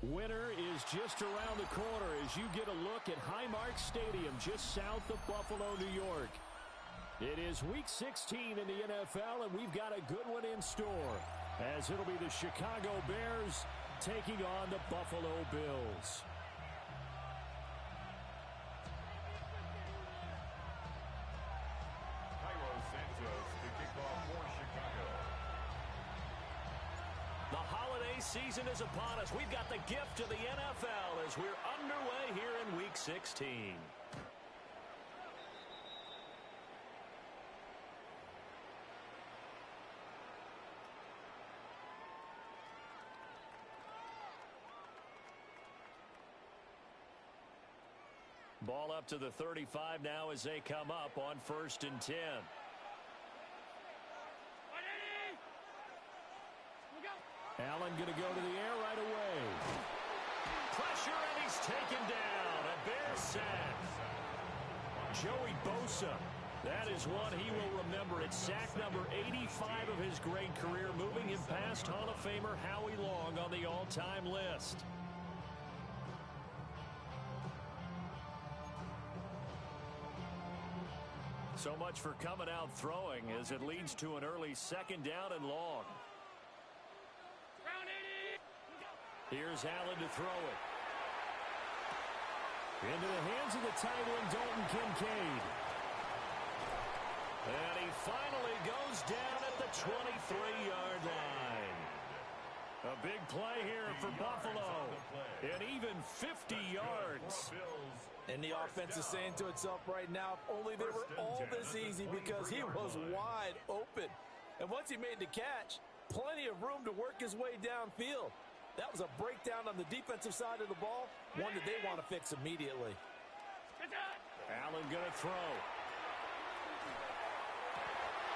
Winter is just around the corner as you get a look at Highmark Stadium just south of Buffalo, New York. It is Week 16 in the NFL, and we've got a good one in store as it'll be the Chicago Bears taking on the Buffalo Bills. Cairo Santos to kick off for Chicago. The holiday season is upon us. We've got the gift of the NFL as we're underway here in Week 16. Ball up to the 35 now as they come up on 1st and 10. Allen going to go to the air right away. Pressure, and he's taken down. A Bears sack. Joey Bosa. That is one he will remember. It's sack number 85 of his great career, moving him past Hall of Famer Howie Long on the all-time list. So much for coming out throwing as it leads to an early 2nd down and long. Here's Allen to throw it. Into the hands of the tight end, Dalton Kincaid. And he finally goes down at the 23-yard line. A big play here for Buffalo. And even 50 yards. And the offense is saying to itself right now, if only they were all this easy, because he was wide open. And once he made the catch, plenty of room to work his way downfield. That was a breakdown on the defensive side of the ball, one that they want to fix immediately. Allen going to throw.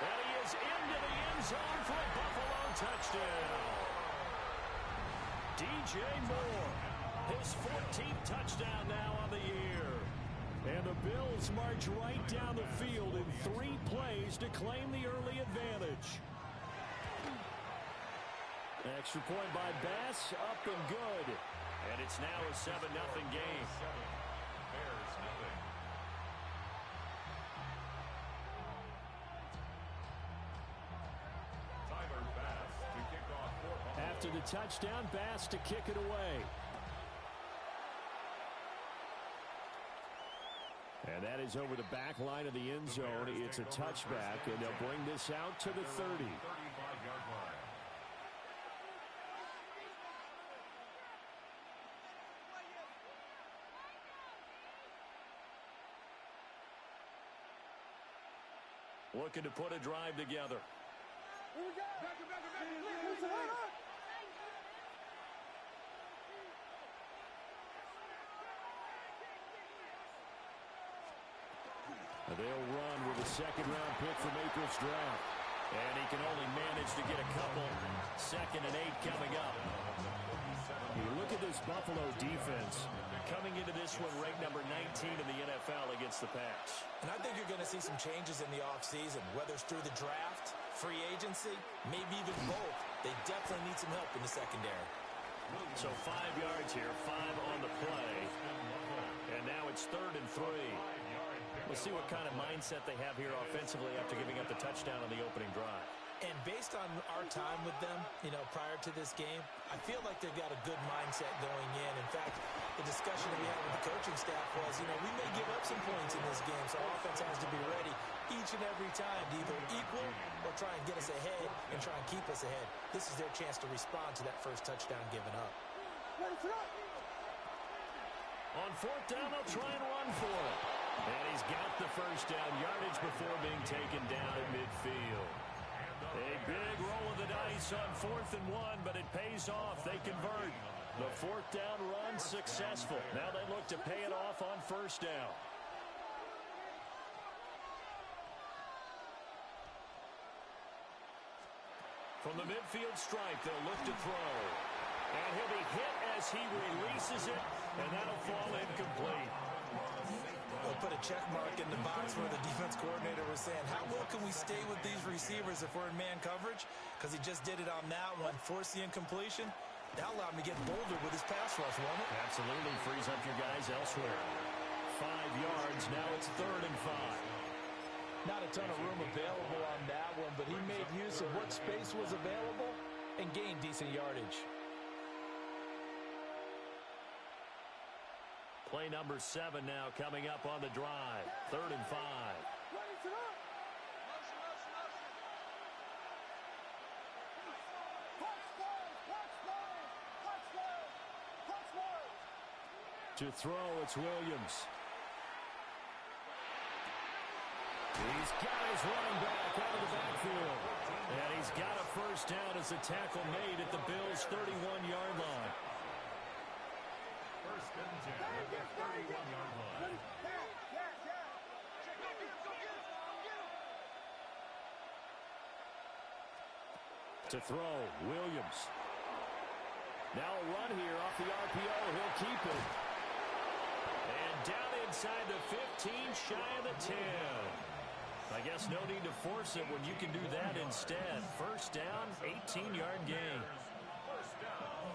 And he is into the end zone for a Buffalo touchdown. DJ Moore, his 14th touchdown now on the year. And the Bills march right down the field in 3 plays to claim the early advantage. Extra point by Bass, up and good. And it's now a 7-0 game. Bears nothing. Tyler Bass to kick off for Buffalo. After the touchdown, Bass to kick it away. And that is over the back line of the end zone. It's a touchback, and they'll bring this out to the 30. 35-yard line. Looking to put a drive together. They'll run with a 2nd-round pick from April's draft. And he can only manage to get a couple. 2nd and 8 coming up. You look at this Buffalo defense coming into this one ranked number 19 in the NFL against the pass. And I think you're going to see some changes in the offseason, whether it's through the draft, free agency, maybe even both. They definitely need some help in the secondary. So 5 yards here, 5 on the play. And now it's 3rd and 3. We'll see what kind of mindset they have here offensively after giving up the touchdown on the opening drive. And based on our time with them, prior to this game, I feel like they've got a good mindset going in. In fact, the discussion that we had with the coaching staff was, we may give up some points in this game, so offense has to be ready each and every time to either equal or try and get us ahead and try and keep us ahead. This is their chance to respond to that first touchdown given up. On 4th down, they'll try and run for it. And he's got the first down, yardage before being taken down at midfield. A big roll of the dice on 4th and 1, but it pays off. They convert. The 4th down run successful. Now they look to pay it off on 1st down. From the midfield stripe, they'll look to throw. And he'll be hit as he releases it, and that'll fall incomplete. They'll put a check mark in the box where the defense coordinator was saying, how well can we stay with these receivers if we're in man coverage? Because he just did it on that one, forced the incompletion. That allowed him to get bolder with his pass rush, won't it? Absolutely. Frees up your guys elsewhere. 5 yards. Now it's 3rd and 5. Not a ton of room available on that one, but he made use of what space was available and gained decent yardage. Play number 7 now coming up on the drive. 3rd and 5. To throw, it's Williams. He's got his running back out of the backfield. And he's got a first down as the tackle made at the Bills' 31-yard line. First and 10 at the 31-yard line. To throw, Williams. Now a run here off the RPO. He'll keep it. And down inside the 15, shy of the 10. I guess no need to force it when you can do that instead. First down, 18-yard gain.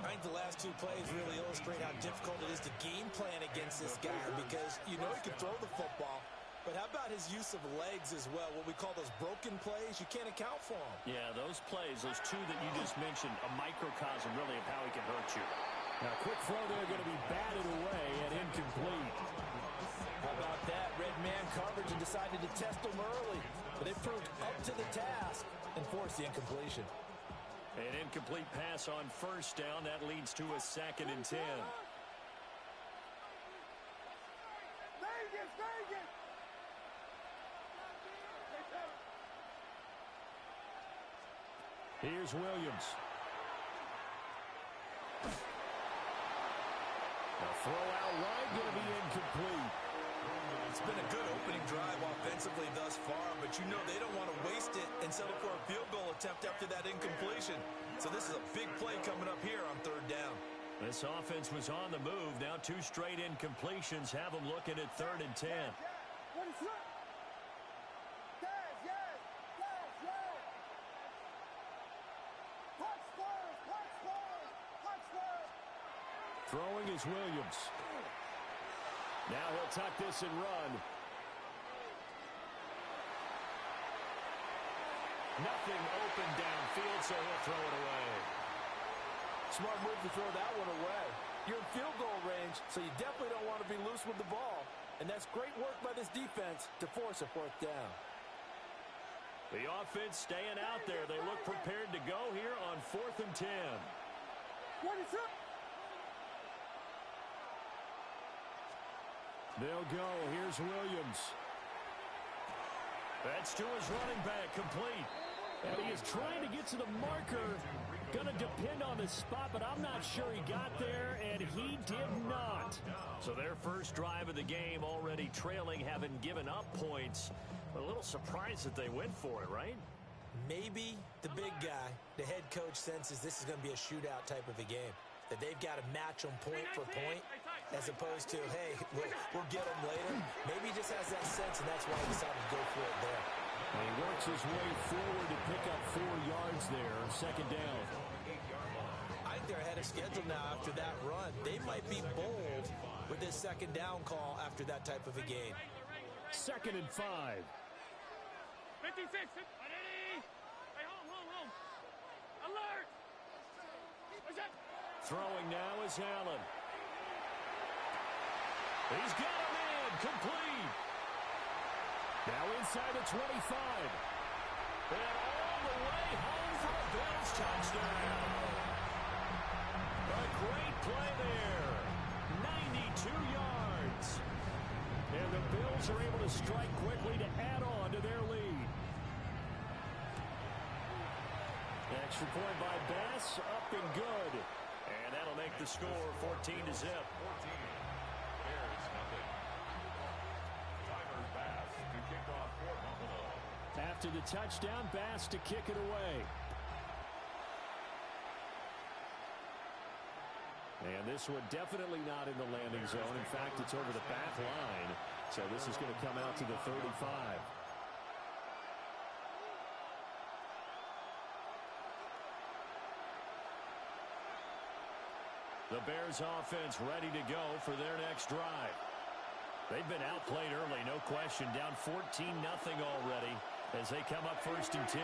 I think the last 2 plays really illustrate how difficult it is to game plan against this guy because you know he can throw the football. But how about his use of legs as well? What we call those broken plays, you can't account for them. Yeah, those plays, those 2 that you just mentioned, a microcosm really of how he can hurt you. Now, quick throw there going to be batted away and incomplete. How about that? Red man coverage and decided to test him early. But they proved up to the task and forced the incompletion. An incomplete pass on first down. That leads to a 2nd and 10. Here's Williams. The throw out wide going to be incomplete. It's been a good opening drive offensively thus far, but you know they don't want to waste it and settle for a field goal attempt after that incompletion. So this is a big play coming up here on 3rd down. This offense was on the move. Now 2 straight incompletions have them looking at 3rd and 10. Throwing is Williams. Now he'll tuck this and run. Nothing open downfield, so he'll throw it away. Smart move to throw that one away. You're in field goal range, so you definitely don't want to be loose with the ball. And that's great work by this defense to force a 4th down. The offense staying out there. They look prepared to go here on 4th and 10. What is up? They'll go. Here's Williams. That's to his running back, complete. And he is trying to get to the marker. Going to depend on the spot, but I'm not sure he got there, and he did not. So their first drive of the game already trailing, having given up points. But a little surprised that they went for it, right? Maybe the big guy, the head coach, senses this is going to be a shootout type of a game. That they've got to match them point for point, as opposed to, hey, we'll get them later. Maybe he just has that sense, and that's why he decided to go for it there. And he works his way forward to pick up 4 yards there, 2nd down. I think they're ahead of schedule now after that run. They might be bold with this 2nd down call after that type of a game. 2nd and 5. 56. Ready? Hey, home. Alert. Throwing now is Allen. He's got a man, complete. Now inside the 25. And all the way home for a Bills touchdown. A great play there. 92 yards. And the Bills are able to strike quickly to add on to their lead. Extra point by Bass, up and good. And that'll make the score 14-0. 14. Bears nothing. Tyler Bass to kick off for Buffalo. After the touchdown, Bass to kick it away. And this one definitely not in the landing zone. In fact, it's over the back line. So this is going to come out to the 35. The Bears offense ready to go for their next drive. They've been outplayed early, no question. Down 14-0 already as they come up 1st and 10.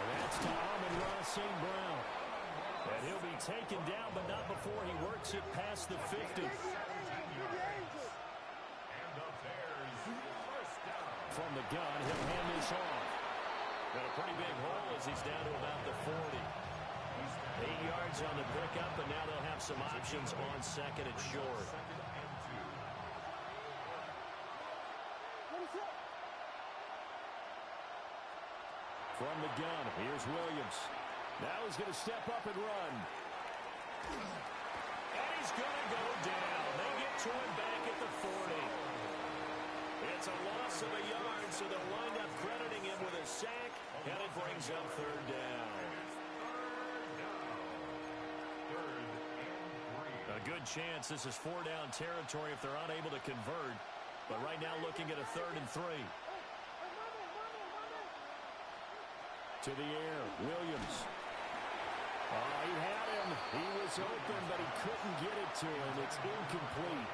And that's to Amon-Ra St. Brown. And he'll be taken down, but not before he works it past the 50. From the gun, he'll hand this off. Got a pretty big hole as he's down to about the 40. 8 yards on the pickup, and now they'll have some options on 2nd and short. From the gun, here's Williams. Now he's going to step up and run. And he's going to go down. They get to him back at the 40. It's a loss of a yard, so they'll wind up crediting him with a sack, and it brings up 3rd down. A good chance this is 4-down territory if they're unable to convert. But right now looking at a 3rd and 3. To the air, Williams. Oh, he had him. He was open, but he couldn't get it to him. It's incomplete.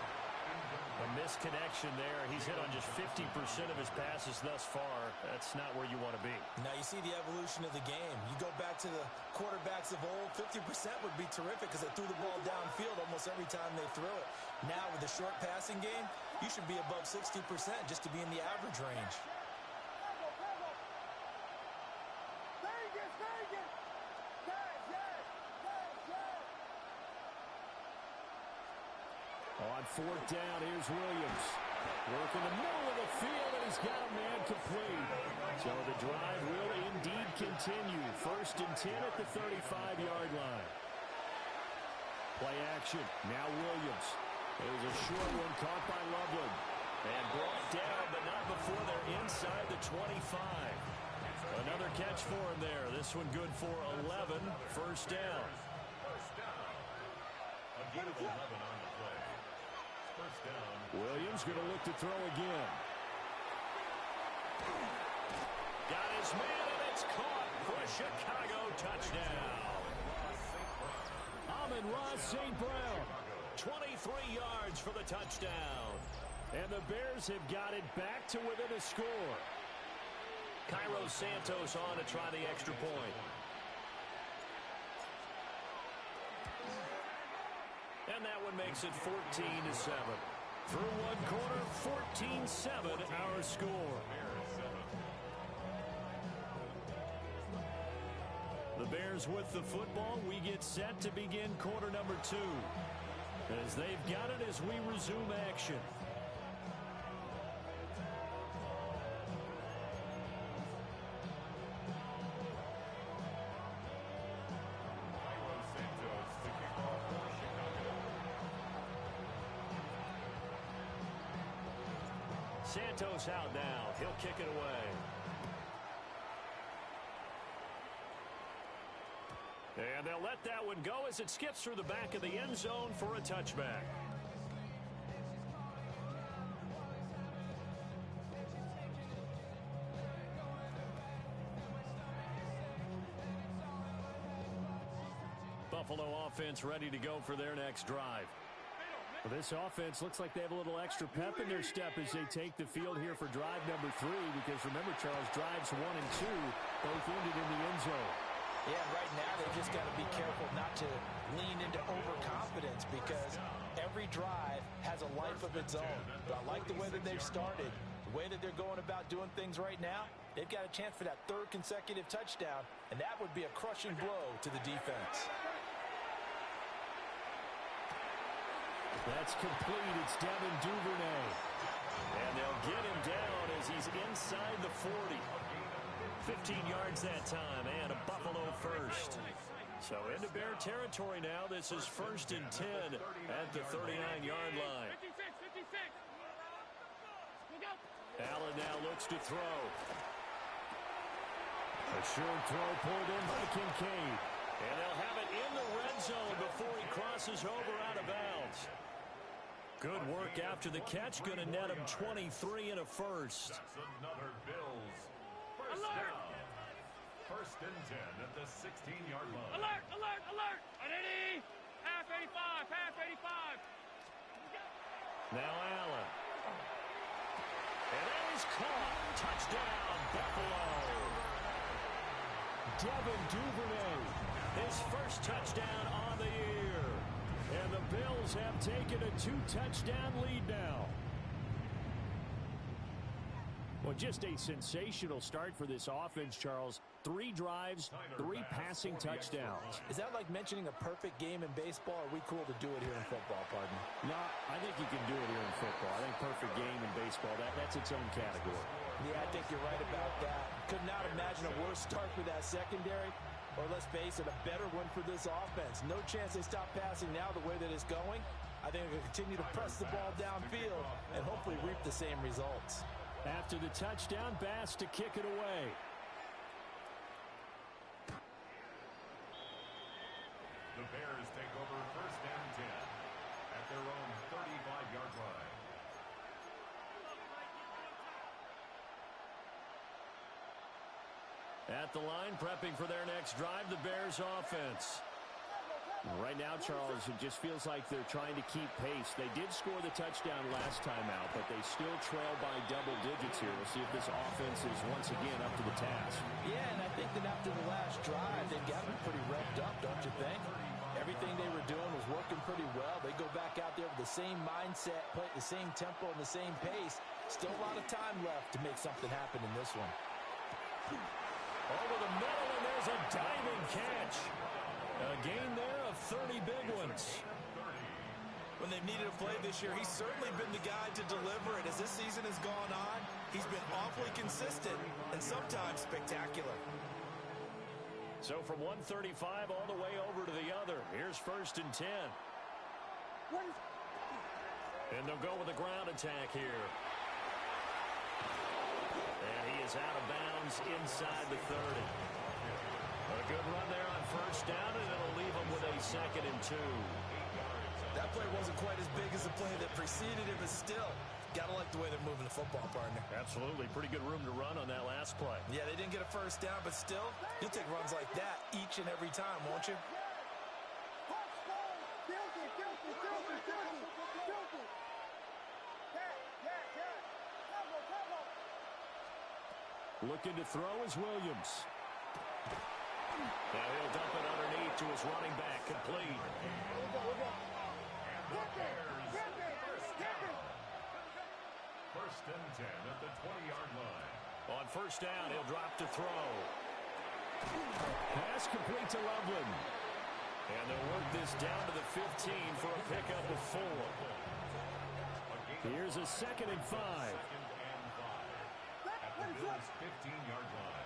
A misconnection there. He's hit on just 50% of his passes thus far. That's not where you want to be. Now you see the evolution of the game. You go back to the quarterbacks of old, 50% would be terrific because they threw the ball downfield almost every time they threw it. Now with the short passing game, you should be above 60% just to be in the average range. On 4th down, here's Williams. Work in the middle of the field, and he's got a man complete. So the drive will indeed continue. 1st and 10 at the 35-yard line. Play action. Now Williams. There's a short one caught by Loveland. And brought down, but not before they're inside the 25. Another catch for him there. This one good for 11. 1st down. A gain of 11 on the play. First down. Williams going to look to throw again. Got his man, and it's caught for a Chicago touchdown. Amon-Ra St. Brown, 23 yards for the touchdown. And the Bears have got it back to within a score. Cairo Santos on to try the extra point. And that one makes it 14-7. Through one quarter, 14-7 our score. The Bears with the football. We get set to begin quarter number 2. As they've got it as we resume action. Santos out now. He'll kick it away. And they'll let that one go as it skips through the back of the end zone for a touchback. Buffalo offense ready to go for their next drive. Well, this offense looks like they have a little extra pep in their step as they take the field here for drive number 3. Because remember, Charles, drives 1 and 2 both ended in the end zone. Yeah, right now they just got to be careful not to lean into overconfidence because every drive has a life of its own. But I like the way that they've started, the way that they're going about doing things right now. They've got a chance for that 3rd consecutive touchdown, and that would be a crushing blow to the defense. That's complete. It's Devin Duvernay. And they'll get him down as he's inside the 40. 15 yards that time, and a Buffalo first. So into Bear territory now. This is 1st and 10 at the 39-yard line. 56. Allen now looks to throw. A short throw pulled in by Kincaid. And they'll have it in the red zone before he crosses over out of bounds. Good work after the catch. Going to net him 23 and a first. That's another Bills. First down. First and 10 at the 16-yard line. Alert, alert, alert. Ready? Half 85, half 85. Now Allen. And that is caught. Touchdown, Buffalo. Devin Duvernay, his first touchdown on the year. And the Bills have taken a 2-touchdown lead now. Well, just a sensational start for this offense, Charles. 3 drives, 3 passing touchdowns. Is that like mentioning a perfect game in baseball? Or are we cool to do it here in football, partner? No, I think you can do it here in football. I think perfect game in baseball, that's its own category. Yeah, I think you're right about that. Could not imagine a worse start for that secondary. Or let's face it, a better one for this offense. No chance they stop passing now the way that it's going. I think they'll continue to press the ball downfield and hopefully reap the same results. After the touchdown, Bass to kick it away. The Bears take over first and 10 at their own 35-yard line. At the line, prepping for their next drive, the Bears offense. Right now, Charles, it just feels like they're trying to keep pace. They did score the touchdown last time out, but they still trail by double digits here. We'll see if this offense is once again up to the task. Yeah, and I think that after the last drive, they've got to be pretty revved up, don't you think? Everything they were doing was working pretty well. They go back out there with the same mindset, play at the same tempo and the same pace. Still a lot of time left to make something happen in this one. Over the middle, and there's a diving catch. A gain there of 30 big ones. When they've needed a play this year, he's certainly been the guy to deliver it. As this season has gone on, he's been awfully consistent and sometimes spectacular. So from 135 all the way over to the other. Here's first and 10. And they'll go with a ground attack here. And he is out of bounds inside the 30. A good run there on first down, and it'll leave him with a 2nd and 2. That play wasn't quite as big as the play that preceded it, but still, gotta like the way they're moving the football, partner. Absolutely. Pretty good room to run on that last play. Yeah, they didn't get a first down, but still, you'll take runs like that each and every time, won't you? Looking to throw is Williams. Now he'll dump it underneath to his running back, complete. First and 10 at the 20-yard line. On first down, he'll drop to throw. Pass complete to Loveland. And they'll work this down to the 15 for a pickup of 4. Here's a 2nd and 5. At the Bills' 15-yard line.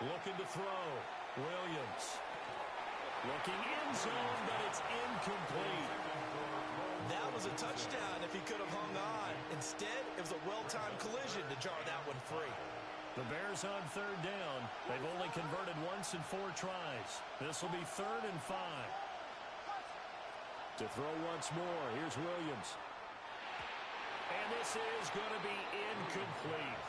Looking to throw. Williams. Looking end zone, but it's incomplete. That was a touchdown if he could have hung on. Instead, it was a well-timed collision to jar that one free. The Bears on third down. They've only converted once in 4 tries. This will be 3rd and 5. To throw once more, here's Williams. And this is going to be incomplete.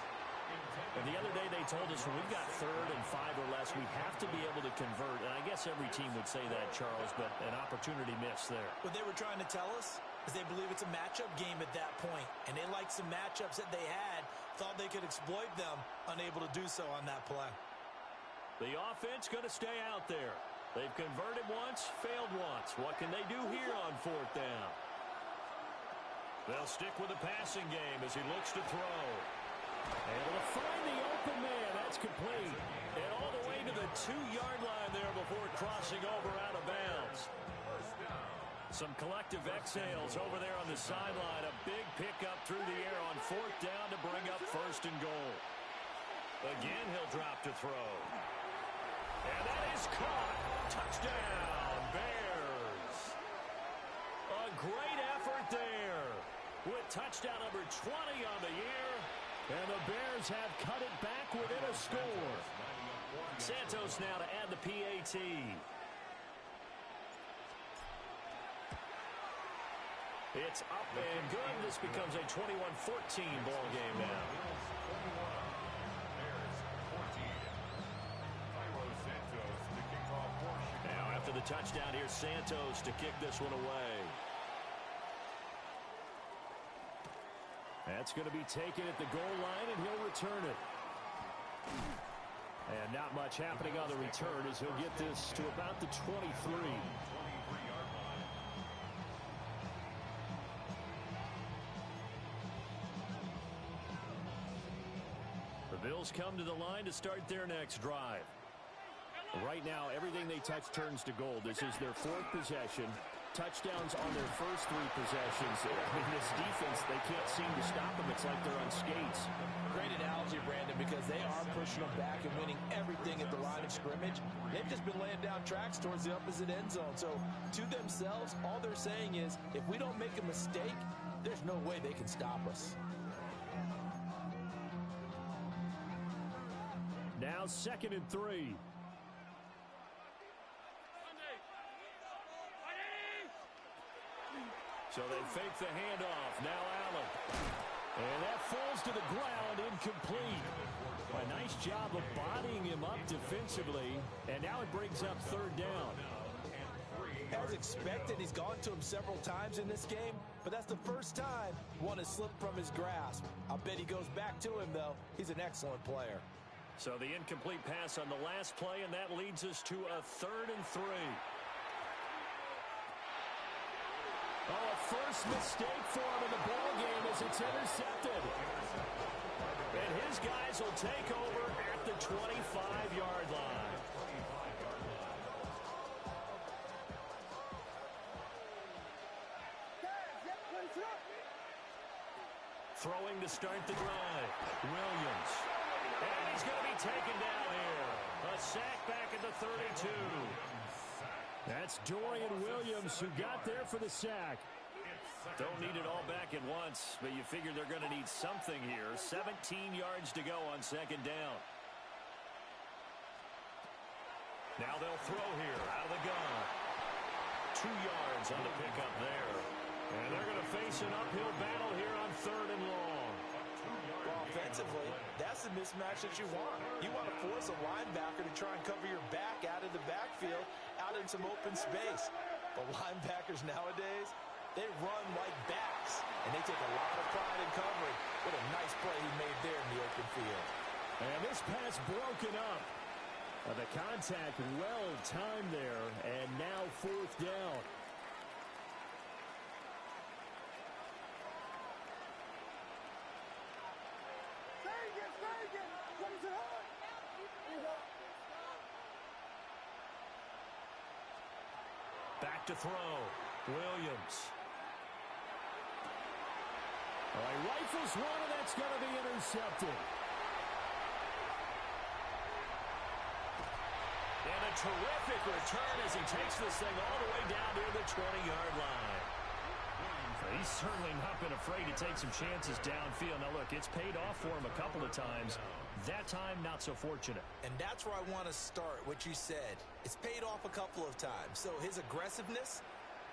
And the other day they told us when we've got 3rd and 5 or less, we have to be able to convert. And I guess every team would say that, Charles, but an opportunity missed there. What they were trying to tell us is they believe it's a matchup game at that point. And they liked some matchups that they had, thought they could exploit them, unable to do so on that play. The offense going to stay out there. They've converted once, failed once. What can they do here on 4th down? They'll stick with the passing game as he looks to throw. Able to find the open man. That's complete. And all the way to the 2-yard line there before crossing over out of bounds. Some collective exhales over there on the sideline. A big pickup through the air on 4th down to bring up 1st and goal. Again, he'll drop to throw. And that is caught. Touchdown, Bears. A great effort there with touchdown number 20 on the year. And the Bears have cut it back within a score. Santos now to add the PAT. It's up and good. This becomes a 21-14 ball game now. Now after the touchdown, here's Santos to kick this one away. That's going to be taken at the goal line, and he'll return it. And not much happening on the return as he'll get this to about the 23. The Bills come to the line to start their next drive. Right now, everything they touch turns to gold. This is their fourth possession. Touchdowns on their first three possessions. I mean, this defense, they can't seem to stop them. It's like they're on skates. Great analogy, Brandon, because they are pushing them back and winning everything at the line of scrimmage. They've just been laying down tracks towards the opposite end zone. So to themselves, all they're saying is, if we don't make a mistake, there's no way they can stop us. Now 2nd and 3. So they fake the handoff. Now Allen. And that falls to the ground, incomplete. A nice job of bodying him up defensively. And now it brings up 3rd down. As expected, he's gone to him several times in this game, but that's the first time one has slipped from his grasp. I'll bet he goes back to him, though. He's an excellent player. So the incomplete pass on the last play, and that leads us to a 3rd and 3. Oh, a first mistake for him in the ball game as it's intercepted. And his guys will take over at the 25-yard line. Throwing to start the drive. Williams. And he's going to be taken down here. A sack back at the 32. That's Dorian Williams who got there for the sack. Don't need it all back at once, but you figure they're going to need something here. 17 yards to go on 2nd down. Now they'll throw here out of the gun. 2 yards on the pickup there. And they're going to face an uphill battle here on 3rd and long. Well, offensively, that's the mismatch that you want. You want to force a linebacker to try and cover your back out of the backfield, out in some open space. But linebackers nowadays, they run like backs, and they take a lot of pride in covering. What a nice play he made there in the open field. And this pass broken up. The contact well timed there, and now 4th down. Back to throw. Williams. All right, rifles one, and that's going to be intercepted. And a terrific return as he takes this thing all the way down near the 20-yard line. He's certainly not been afraid to take some chances downfield. Now, look, it's paid off for him a couple of times. That time, not so fortunate. And that's where I want to start, what you said. It's paid off a couple of times. So his aggressiveness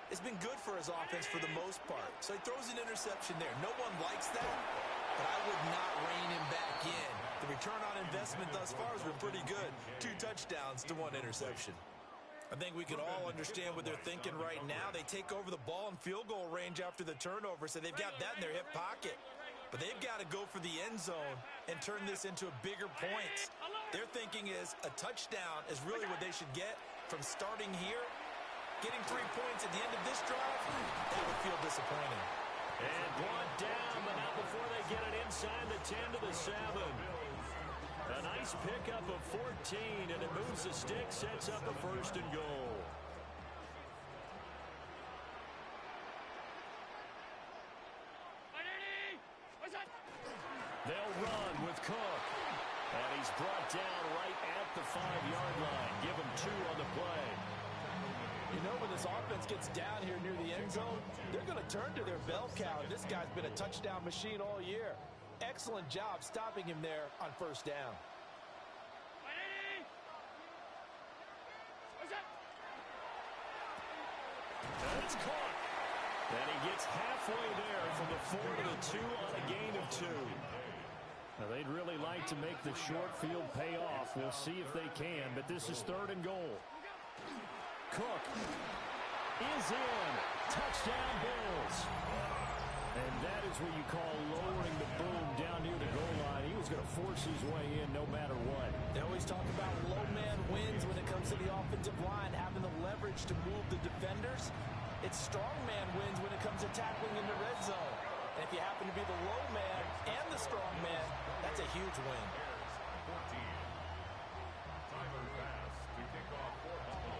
has been good for his offense for the most part. So he throws an interception there. No one likes that, but I would not rein him back in. The return on investment thus far has been pretty good. 2 touchdowns to 1 interception. I think we can all understand what they're thinking right now. They take over the ball in field goal range after the turnover, so they've got that in their hip pocket. But they've got to go for the end zone and turn this into a bigger points. Their thinking is a touchdown is really what they should get from starting here. Getting 3 points at the end of this drive, that would feel disappointing. And brought down, but not before they get it inside the 10 to the 7. A nice pickup of 14, and it moves the stick, sets up a 1st and goal. They'll run with Cook. And he's brought down right at the 5-yard line. Give him 2 on the play. You know, when this offense gets down here near the end zone, they're going to turn to their bell cow. This guy's been a touchdown machine all year. Excellent job stopping him there on 1st down. And it's caught. And he gets halfway there from the 4 to the 2 on a gain of 2. Now, they'd really like to make the short field pay off. We'll see if they can, but this is 3rd and goal. Cook is in. Touchdown, Bills. And that is what you call lowering the boom down near the goal line. He was going to force his way in no matter what. They always talk about low man wins when it comes to the offensive line, having the leverage to move the defenders. It's strong man wins when it comes to tackling in the red zone. And if you happen to be the low man and the strong man, that's a huge win.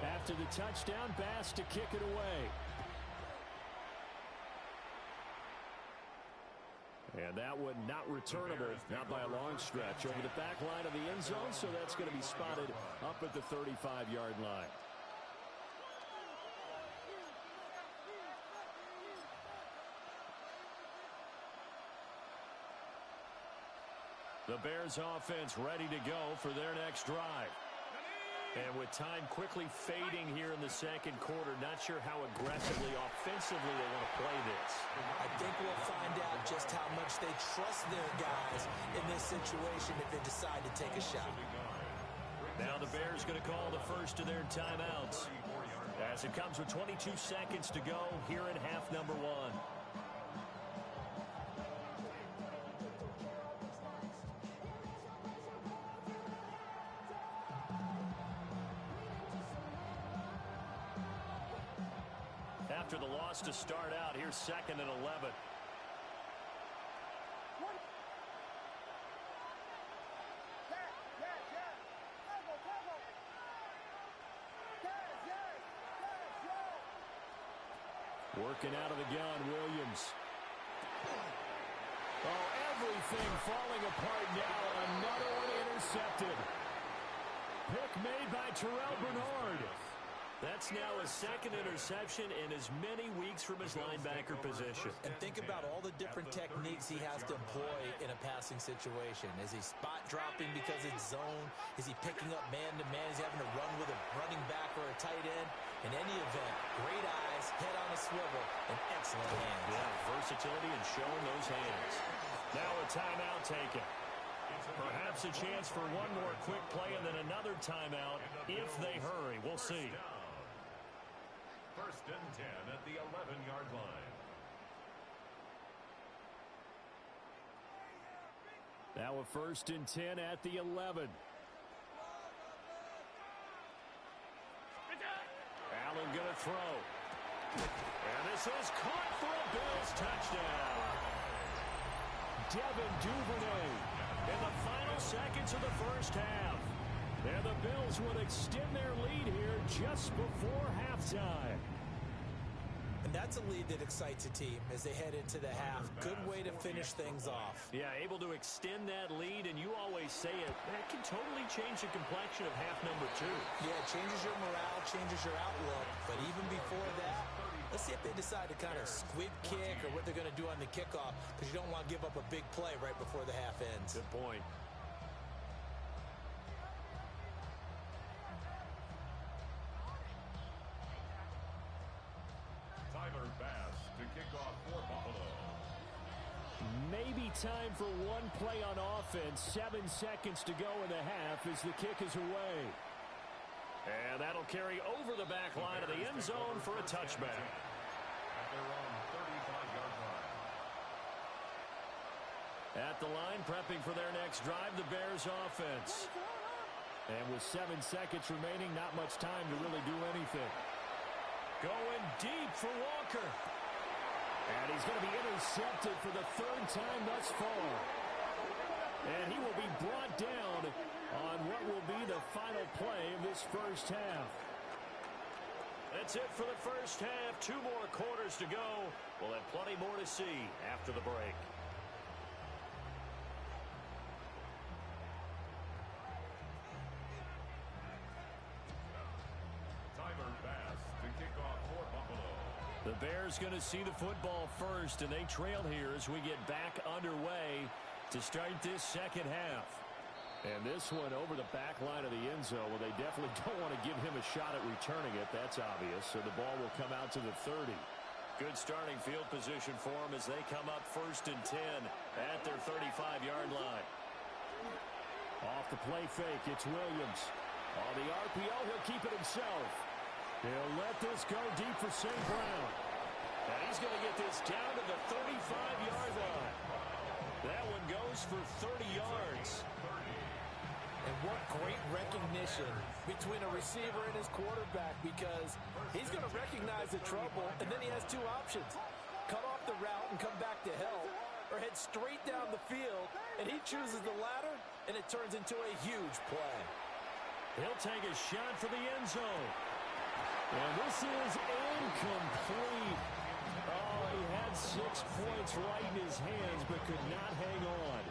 After the touchdown, Bass to kick it away. And that one not returnable, not by a long stretch, over the back line of the end zone, so that's going to be spotted up at the 35-yard line. The Bears offense ready to go for their next drive. And with time quickly fading here in the second quarter, not sure how aggressively, offensively they want to play this. I think we'll find out just how much they trust their guys in this situation if they decide to take a shot. Now the Bears going to call the first of their timeouts as it comes with 22 seconds to go here in half number 1. After the loss to start out, here's 2nd and 11. Working out of the gun, Williams. Oh, everything falling apart now. Another one intercepted. Pick made by Terrell Bernard. That's now his 2nd interception in as many weeks from his linebacker position. And think about all the different techniques he has to employ in a passing situation. Is he spot dropping because it's zone? Is he picking up man-to-man? Is he having to run with a running back or a tight end? In any event, great eyes, head on a swivel, and excellent hands. Yeah, versatility and showing those hands. Now a timeout taken. Perhaps a chance for one more quick play and then another timeout if they hurry. We'll see. 1st and 10 at the 11-yard line. Now a 1st and 10 at the 11. Allen going to throw. And this is caught for a Bills touchdown. Devin Duvernay in the final seconds of the first half. And the Bills would extend their lead here just before halftime. And that's a lead that excites a team as they head into the half. Good way to finish things off. Yeah, able to extend that lead, and you always say it, that can totally change the complexion of half number 2. Yeah, it changes your morale, changes your outlook. But even before that, let's see if they decide to kind of squib kick or what they're going to do on the kickoff, because you don't want to give up a big play right before the half ends. Good point. Maybe time for one play on offense. 7 seconds to go in the half as the kick is away. And that'll carry over the back line of the end zone for a touchback. At their own 35-yard line. At the line, prepping for their next drive, the Bears offense. And with 7 seconds remaining, not much time to really do anything. Going deep for Walker. And he's going to be intercepted for the 3rd time thus far. And he will be brought down on what will be the final play of this first half. That's it for the first half. 2 more quarters to go. We'll have plenty more to see after the break. The Bears going to see the football first, and they trail here as we get back underway to start this second half. And this one over the back line of the end zone. Well, they definitely don't want to give him a shot at returning it. That's obvious. So the ball will come out to the 30. Good starting field position for them as they come up 1st and 10 at their 35-yard line. Off the play fake, it's Williams. On the RPO, he'll keep it himself. He'll let this go deep for St. Brown. And he's going to get this down to the 35-yard line. That one goes for 30 yards. And what great recognition between a receiver and his quarterback, because he's going to recognize the trouble, and then he has two options. Cut off the route and come back to help, or head straight down the field, and he chooses the latter, and it turns into a huge play. He'll take a shot for the end zone. And this is incomplete. Oh, he had 6 points right in his hands, but could not hang on.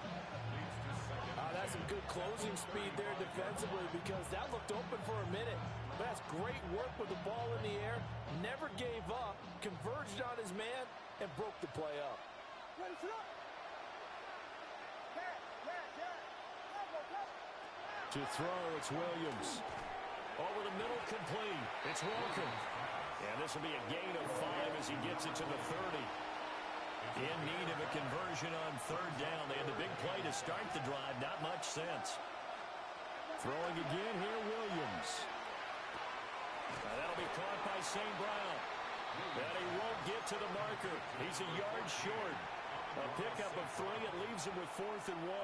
That's some good closing speed there defensively, because that looked open for a minute. But that's great work with the ball in the air. Never gave up, converged on his man, and broke the play up. To throw, it's Williams. Over the middle, complete. It's Walker. And this will be a gain of 5 as he gets it to the 30. In need of a conversion on 3rd down. They had the big play to start the drive. Not much sense. Throwing again here, Williams. That'll be caught by St. Brown. And he won't get to the marker. He's a yard short. A pickup of 3. It leaves him with 4th and 1.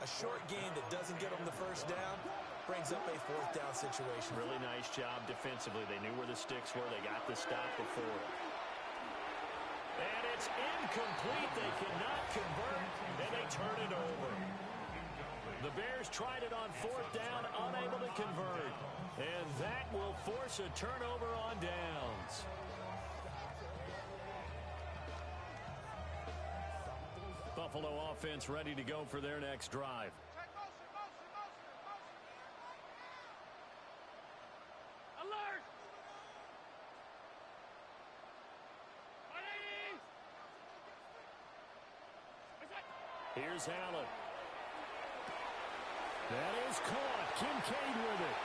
A short gain that doesn't get him the 1st down brings up a 4th down situation. Really nice job defensively. They knew where the sticks were. They got the stop before. And it's incomplete. They cannot convert, and they turn it over. The Bears tried it on 4th down, unable to convert. And that will force a turnover on downs. Buffalo offense ready to go for their next drive. Alert! Here's Allen. That is caught. Kincaid with it.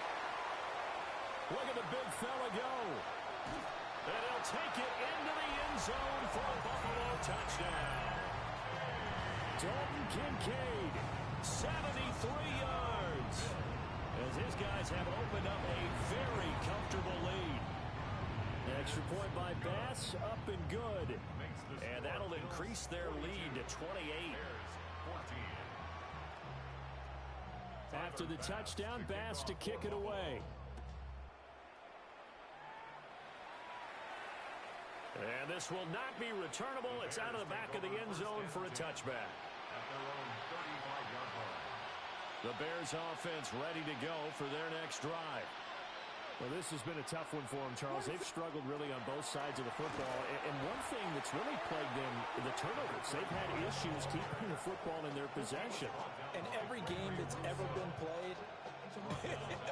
Look at the big fella go. And he'll take it into the end zone for a Buffalo touchdown. Dalton Kincaid, 73 yards. As his guys have opened up a very comfortable lead. Extra point by Bass, up and good. And that'll increase their lead to 28. After the touchdown, Bass to kick it away. And this will not be returnable. It's out of the back of the end zone for a touchback. The Bears offense ready to go for their next drive. Well, this has been a tough one for them, Charles. They've struggled really on both sides of the football. And one thing that's really plagued them, the turnovers. They've had issues keeping the football in their possession. And every game that's ever been played,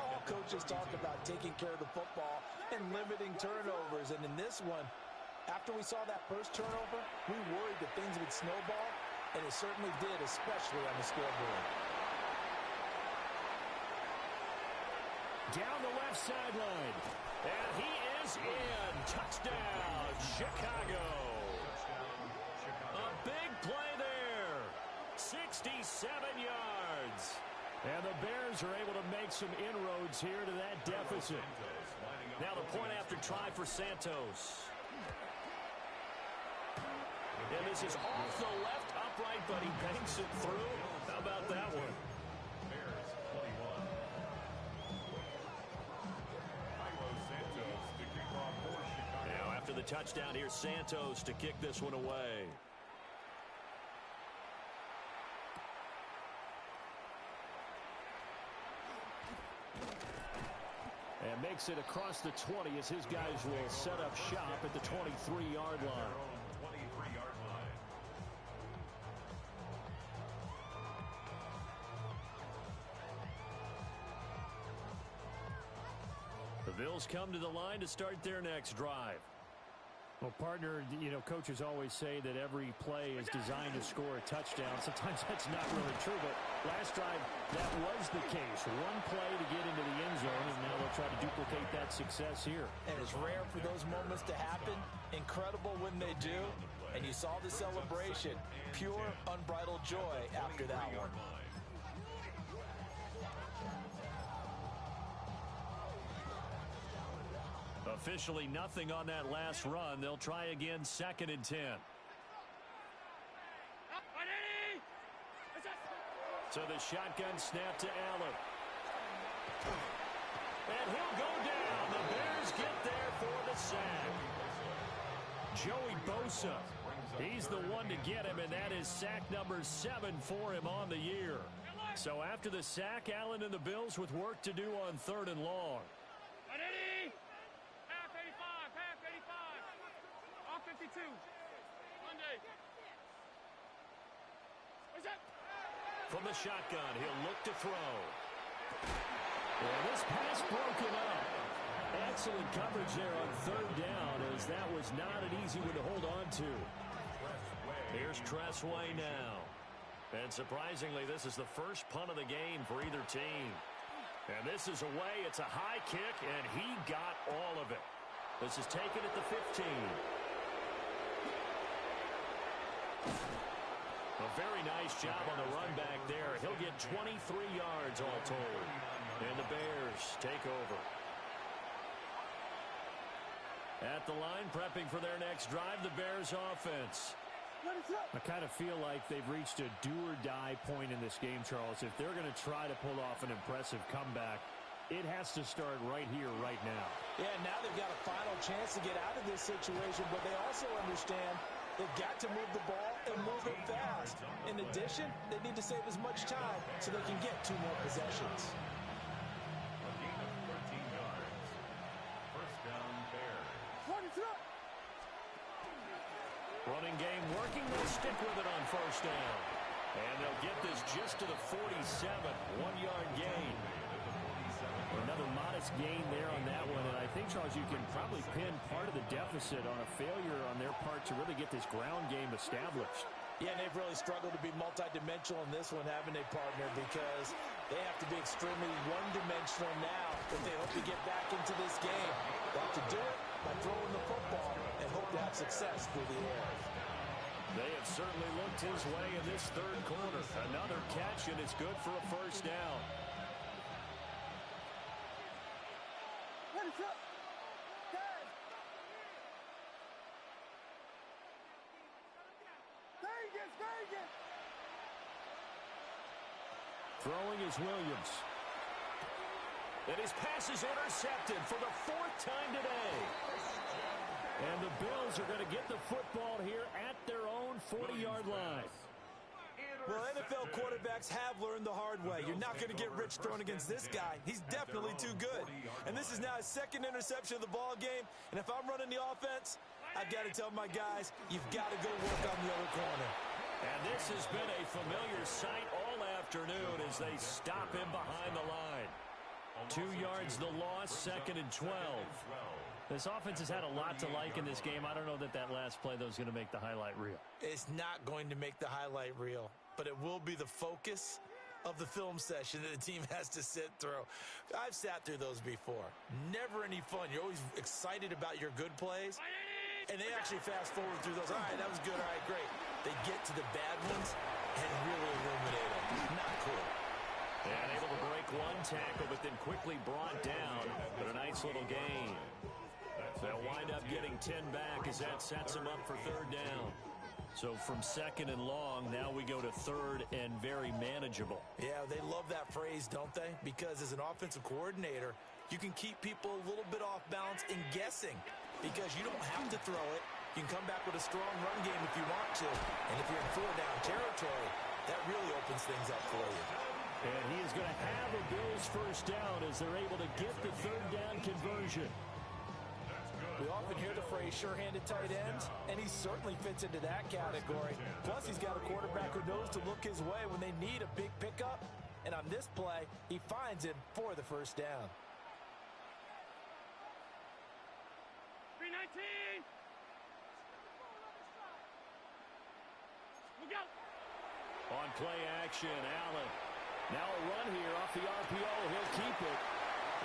all coaches talk about taking care of the football and limiting turnovers. And in this one, after we saw that first turnover, we worried that things would snowball, and it certainly did, especially on the scoreboard. Down the left sideline. And he is in. Touchdown, Chicago. A big play there. 67 yards. And the Bears are able to make some inroads here to that deficit. Now the point after try for Santos. And this is off the left upright, but he banks it through. How about that one? Now after the touchdown, here's Santos to kick this one away. And makes it across the 20 as his guys will set up shop at the 23-yard line. The Bills come to the line to start their next drive. Well, partner, you know, coaches always say that every play is designed to score a touchdown. Sometimes that's not really true, but last drive, that was the case. One play to get into the end zone, and now they'll try to duplicate that success here. And it's rare for those moments to happen. Incredible when they do. And you saw the celebration. Pure, unbridled joy after that one. Officially nothing on that last run. They'll try again, 2nd and 10. So the shotgun snap to Allen. And he'll go down. The Bears get there for the sack. Joey Bosa. He's the one to get him, and that is sack number 7 for him on the year. So after the sack, Allen and the Bills with work to do on 3rd and long. Half 85. All 52. Monday. What's that? From the shotgun, he'll look to throw. And this pass broken up. Excellent coverage there on 3rd down, as that was not an easy one to hold on to. Here's Tressway now. And surprisingly, this is the first punt of the game for either team. And this is away. It's a high kick, and he got all of it. This is taken at the 15. A very nice job on the run back there. He'll get 23 yards all told. And the Bears take over. At the line, prepping for their next drive, the Bears offense. I kind of feel like they've reached a do-or-die point in this game, Charles. If they're going to try to pull off an impressive comeback, it has to start right here, right now. Yeah, now they've got a final chance to get out of this situation, but they also understand they've got to move the ball and move it fast. In addition, they need to save as much time so they can get 2 more possessions. A gain of 13 yards. First down, Bears. Running game working. They'll stick with it on 1st down. And they'll get this just to the 47. 1-yard gain. Another modest gain there on that one. And I think, Charles, you can probably pin part of the deficit on a failure on their part to really get this ground game established. Yeah, and they've really struggled to be multidimensional in this one, haven't they, partner? Because they have to be extremely one-dimensional now if they hope to get back into this game. They have to do it by throwing the football and hope to have success through the air. They have certainly looked his way in this 3rd quarter. Another catch, and it's good for a 1st down. Throwing is Williams. And his pass is intercepted for the 4th time today. And the Bills are going to get the football here at their own 40-yard line. Well, NFL quarterbacks have learned the hard way. You're not going to get rich throwing against this guy. He's definitely too good. And this is now his 2nd interception of the ball game. And if I'm running the offense, I've got to tell my guys, you've got to go work on the other corner. And this has been a familiar sight all afternoon as they stop him behind the line. 2 yards the loss, 2nd and 12. This offense has had a lot to like in this game. I don't know that last play, though, is going to make the highlight reel. It's not going to make the highlight reel, but it will be the focus of the film session that the team has to sit through. I've sat through those before. Never any fun. You're always excited about your good plays, and they actually fast forward through those. All right, that was good. All right, great. They get to the bad ones and really illuminate them. Not cool. And able to break one tackle, but then quickly brought down. But a nice little gain. They'll wind up getting 10 back as that sets them up for 3rd down. So from 2nd and long, now we go to 3rd and very manageable. Yeah, they love that phrase, don't they? Because as an offensive coordinator, you can keep people a little bit off balance and guessing because you don't have to throw it. You can come back with a strong run game if you want to. And if you're in 4-down territory, that really opens things up for you. And he is going to have a Bills 1st down as they're able to get the 3rd down conversion. We often hear the phrase sure-handed tight ends, and he certainly fits into that category. Plus, he's got a quarterback who knows to look his way when they need a big pickup. And on this play, he finds him for the 1st down. 319. go. On play action, Allen. Now a run here off the RPO. He'll keep it.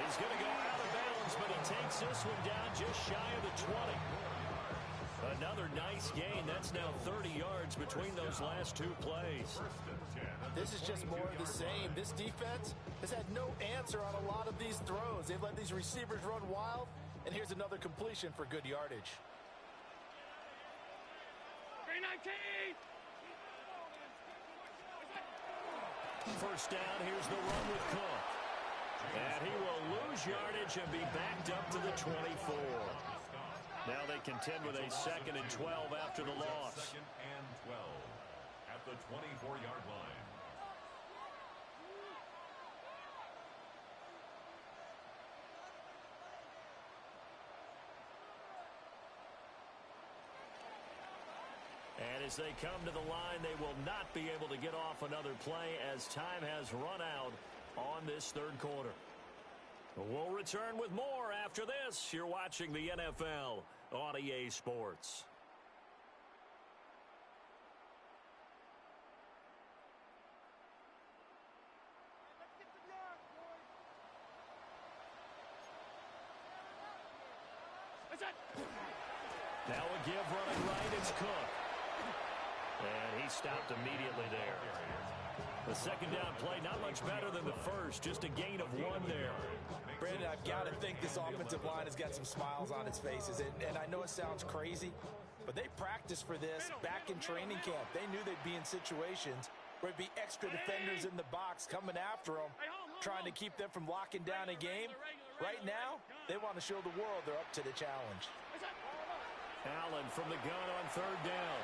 He's going to go out of bounds, but he takes this one down just shy of the 20. Another nice gain. That's now 30 yards between those last two plays. This is just more of the same. This defense has had no answer on a lot of these throws. They've let these receivers run wild, and here's another completion for good yardage. 319. First down, here's the run with Cook. And he will lose yardage and be backed up to the 24. Now they contend with a 2nd and 12 after the loss. 2nd and 12 at the 24-yard line. And as they come to the line, they will not be able to get off another play as time has run out on this third quarter. We'll return with more after this. You're watching the NFL on EA Sports. Now a give running right, it's Cook. And he stopped immediately there. The second down play, not much better than the first, just a gain of 1 there. Brandon, I've got to think this offensive line has got some smiles on its faces. And I know it sounds crazy, but they practiced for this back in training camp. They knew they'd be in situations where it'd be extra defenders in the box coming after them, trying to keep them from locking down a game. Right now, they want to show the world they're up to the challenge. Allen from the gun on third down.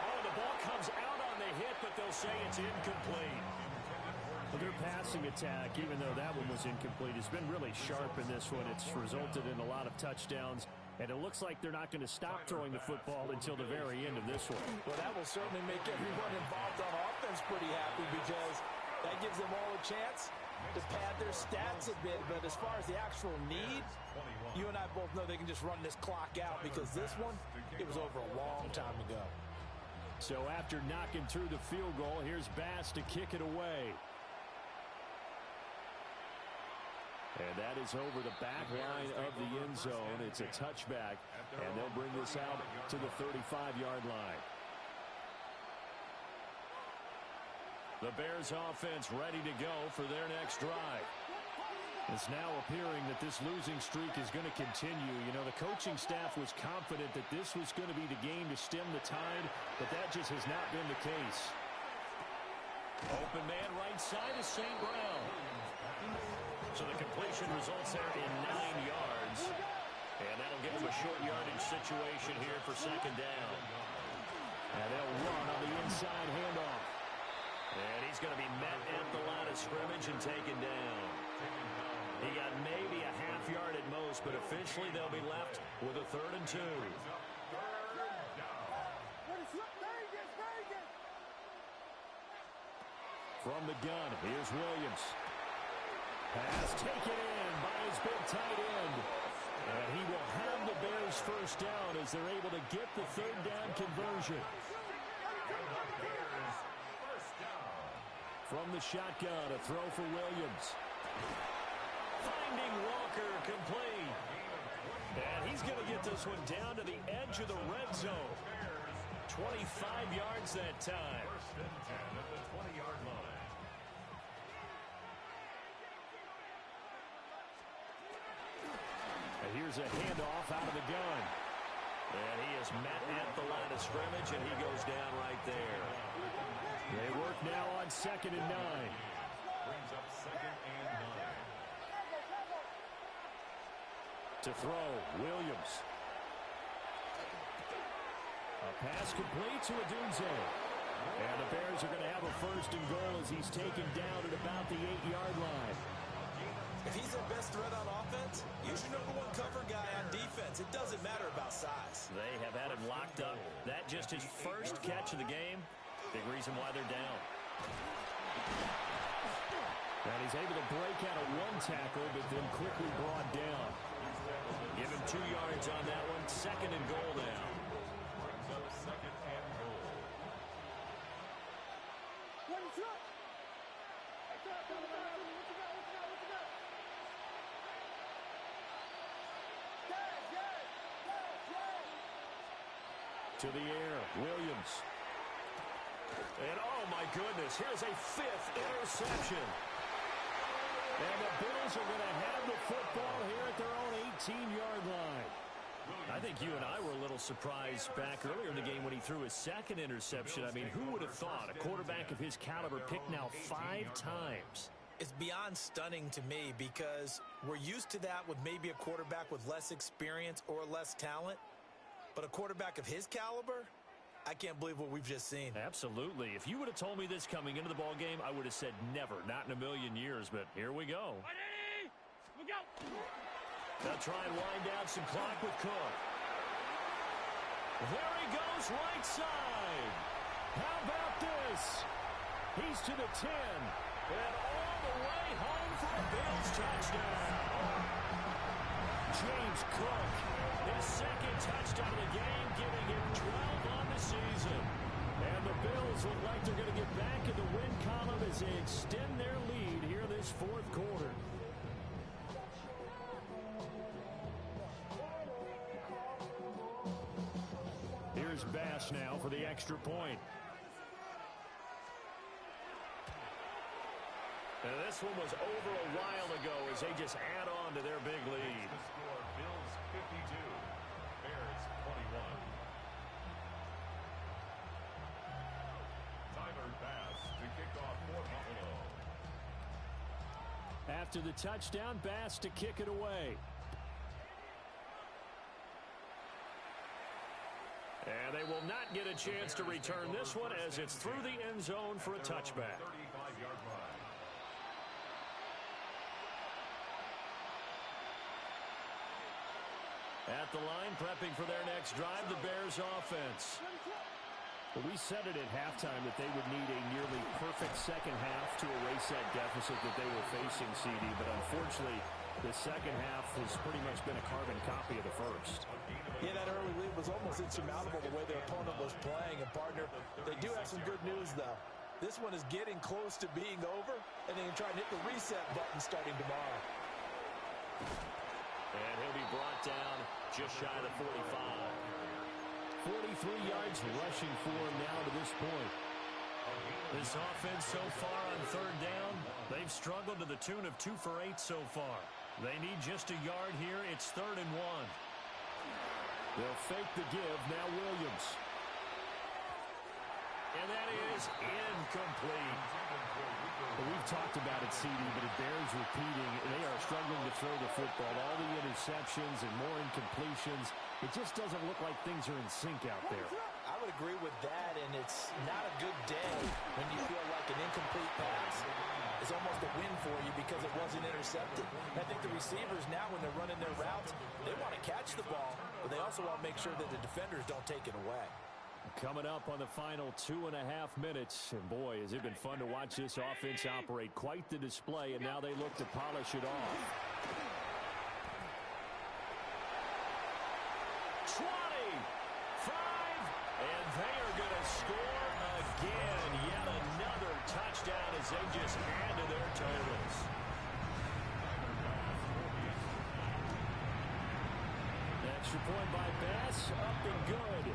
Oh, the ball comes out on the hit, but they'll say it's incomplete. Well, their passing attack, even though that one was incomplete, has been really sharp in this one. It's resulted in a lot of touchdowns, and it looks like they're not going to stop throwing the football until the very end of this one. Well, that will certainly make everyone involved on offense pretty happy because that gives them all a chance to pad their stats a bit. But as far as the actual need, you and I both know they can just run this clock out because this one, it was over a long time ago. So after knocking through the field goal, here's Bass to kick it away. And that is over the back line of the end zone. It's a touchback, and they'll bring this out to the 35-yard line. The Bears offense ready to go for their next drive. It's now appearing that this losing streak is going to continue. You know, the coaching staff was confident that this was going to be the game to stem the tide, but that just has not been the case. Open man right side is St. Brown. So the completion results there in 9 yards. And that'll give them a short yardage situation here for second down. And they'll run on the inside handoff. And he's going to be met at the line of scrimmage and taken down. He got maybe a half yard at most, but officially they'll be left with a 3rd and 2. From the gun, here's Williams. Pass taken in by his big tight end. And he will have the Bears first down as they're able to get the 3rd down conversion. From the shotgun, a throw for Williams. Finding Walker complete. And he's going to get this one down to the edge of the red zone. 25 yards that time. 1st and 10 at the 20-yard line. And here's a handoff out of the gun. And he is met at the line of scrimmage, and he goes down right there. They work now on 2nd and 9. Brings up 2nd and 9. To throw, Williams. A pass complete to Odunze. And the Bears are going to have a 1st and goal as he's taken down at about the 8-yard line. If he's their best threat on offense, use your #1 cover guy on defense. It doesn't matter about size. They have had him locked up. That just his first catch of the game. Big reason why they're down. And he's able to break out of 1 tackle, but then quickly brought down. Give him 2 yards on that one. 2nd and goal now. Brings up 2nd and goal. To the air, Williams. And oh my goodness, here's a 5th interception. And the Bills are going to have the football here at their own 18-yard line. I think you and I were a little surprised back earlier in the game when he threw his 2nd interception. I mean, who would have thought a quarterback of his caliber picked now 5 times? It's beyond stunning to me because we're used to that with maybe a quarterback with less experience or less talent. But a quarterback of his caliber, I can't believe what we've just seen. Absolutely. If you would have told me this coming into the ball game, I would have said never, not in a million years. But here we go. Ready? We go. They'll try and wind down some clock with Cook. There he goes, right side. How about this? He's to the 10. And all the way home for a Bills touchdown. James Cook, his 2nd touchdown of the game, giving him 12 on the season. And the Bills look like they're going to get back in the win column as they extend their lead here this 4th quarter. Here's Bass now for the extra point. And this one was over a while ago as they just add on to their big lead. The score, Bills 52, Bears 21. Tyler Bass to kick off for Buffalo. After the touchdown, Bass to kick it away. And they will not get a chance to return this one as it's through the end zone for a touchback. 35-yard line. At the line, prepping for their next drive, the Bears offense. Well, we said it at halftime that they would need a nearly perfect second half to erase that deficit that they were facing, CD. But unfortunately, the second half has pretty much been a carbon copy of the first. Yeah, that early lead was almost insurmountable the way their opponent was playing. And, partner, they do have some good news, though. This one is getting close to being over, and they can try and hit the reset button starting tomorrow. And he'll be brought down just shy of the 45. 43 yards rushing for him now to this point. This offense so far on 3rd down, they've struggled to the tune of 2 for 8 so far. They need just a yard here. It's 3rd and 1. They'll fake the give. Now Williams. And that is incomplete. Well, we've talked about it, CD, but it bears repeating. They are struggling to throw the football. All the interceptions and more incompletions. It just doesn't look like things are in sync out there. I would agree with that, and it's not a good day when you feel like an incomplete pass is almost a win for you because it wasn't intercepted. I think the receivers now, when they're running their routes, they want to catch the ball, but they also want to make sure that the defenders don't take it away. Coming up on the final 2.5 minutes, and boy, has it been fun to watch this offense operate. Quite the display, and now they look to polish it off. 20, 5, and they are going to score again. Yet another touchdown as they just add to their totals. Extra point by Bass, up and good.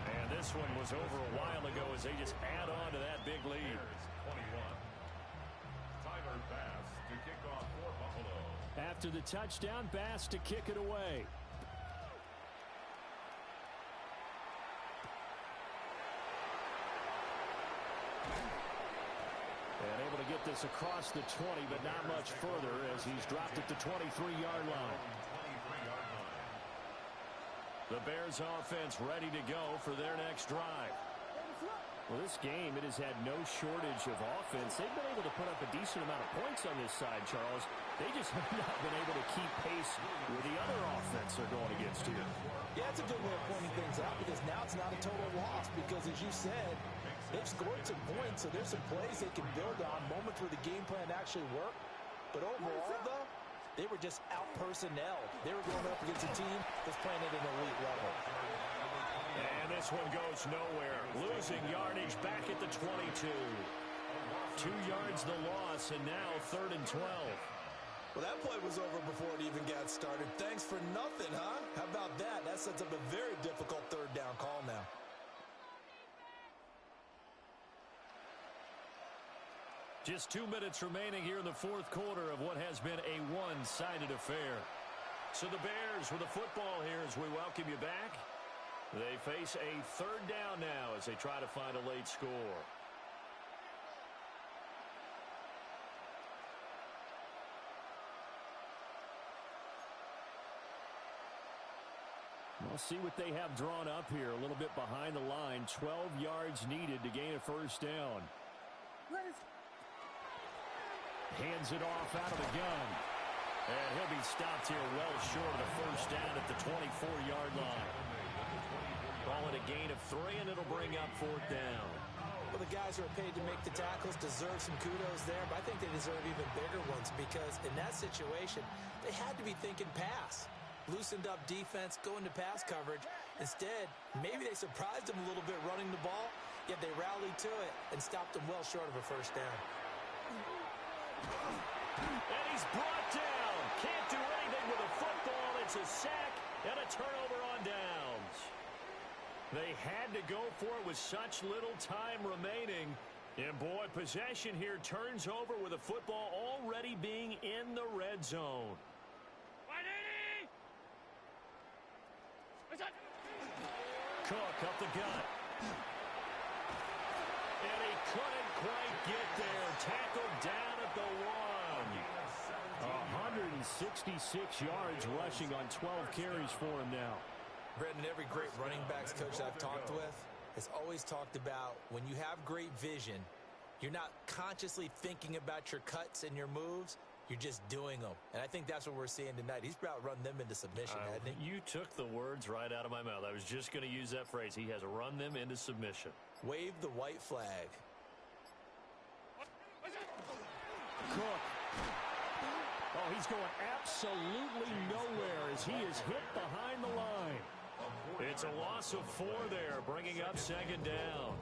And this one was over a while ago as they just add on to that big lead. Bears 21. Tyler Bass to kick off for Buffalo. After the touchdown, Bass to kick it away. And able to get this across the 20, but not much further as he's dropped at the 23-yard line. The Bears offense ready to go for their next drive. Well, this game, it has had no shortage of offense. They've been able to put up a decent amount of points on this side, Charles. They just have not been able to keep pace with the other offense they're going against here. Yeah, it's a good way of pointing things out because now it's not a total loss because, as you said, they've scored some points, so there's some plays they can build on, moments where the game plan actually worked. But overall, though, they were just out-personnel. They were going up against a team that's playing at an elite level. And this one goes nowhere. Losing yardage back at the 22. 2 yards the loss, and now 3rd and 12. Well, that play was over before it even got started. Thanks for nothing, huh? How about that? That sets up a very difficult third down call now. Just 2 minutes remaining here in the fourth quarter of what has been a one-sided affair. So the Bears with the football here as we welcome you back. They face a third down now as they try to find a late score. We'll see what they have drawn up here. A little bit behind the line. 12 yards needed to gain a first down. Hands it off out of the gun. And he'll be stopped here well short of the first down at the 24-yard line. Call it a gain of 3, and it'll bring up fourth down. Well, the guys who are paid to make the tackles deserve some kudos there, but I think they deserve even bigger ones because in that situation, they had to be thinking pass. Loosened up defense, go into pass coverage. Instead, maybe they surprised them a little bit running the ball, yet they rallied to it and stopped them well short of a first down. And he's brought down. Can't do anything with a football. It's a sack and a turnover on downs. They had to go for it with such little time remaining. And, boy, possession here turns over with a football already being in the red zone. Cook up the gut. And he couldn't quite get there. Tackled down at the 1. 166 yards rushing on 12 carries for him now. Brendan, every great running backs coach I've talked with has always talked about when you have great vision, you're not consciously thinking about your cuts and your moves. You're just doing them. And I think that's what we're seeing tonight. He's about run them into submission, hasn't he? You took the words right out of my mouth. I was just going to use that phrase. He has run them into submission. Wave the white flag. Cook. Oh, he's going absolutely nowhere as he is hit behind the line. It's a loss of 4 there, bringing up second down.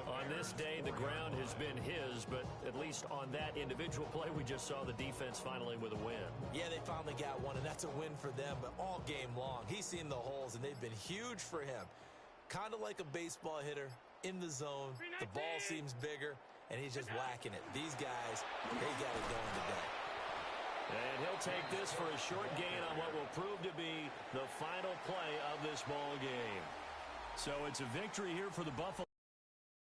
On this day, the ground has been his, but at least on that individual play, we just saw the defense finally with a win. Yeah, they finally got one, and that's a win for them, but all game long, he's seen the holes, and they've been huge for him. Kind of like a baseball hitter in the zone. The ball seems bigger, and he's just whacking it. These guys, they got it going today. And he'll take this for a short gain on what will prove to be the final play of this ball game. So it's a victory here for the Buffalo.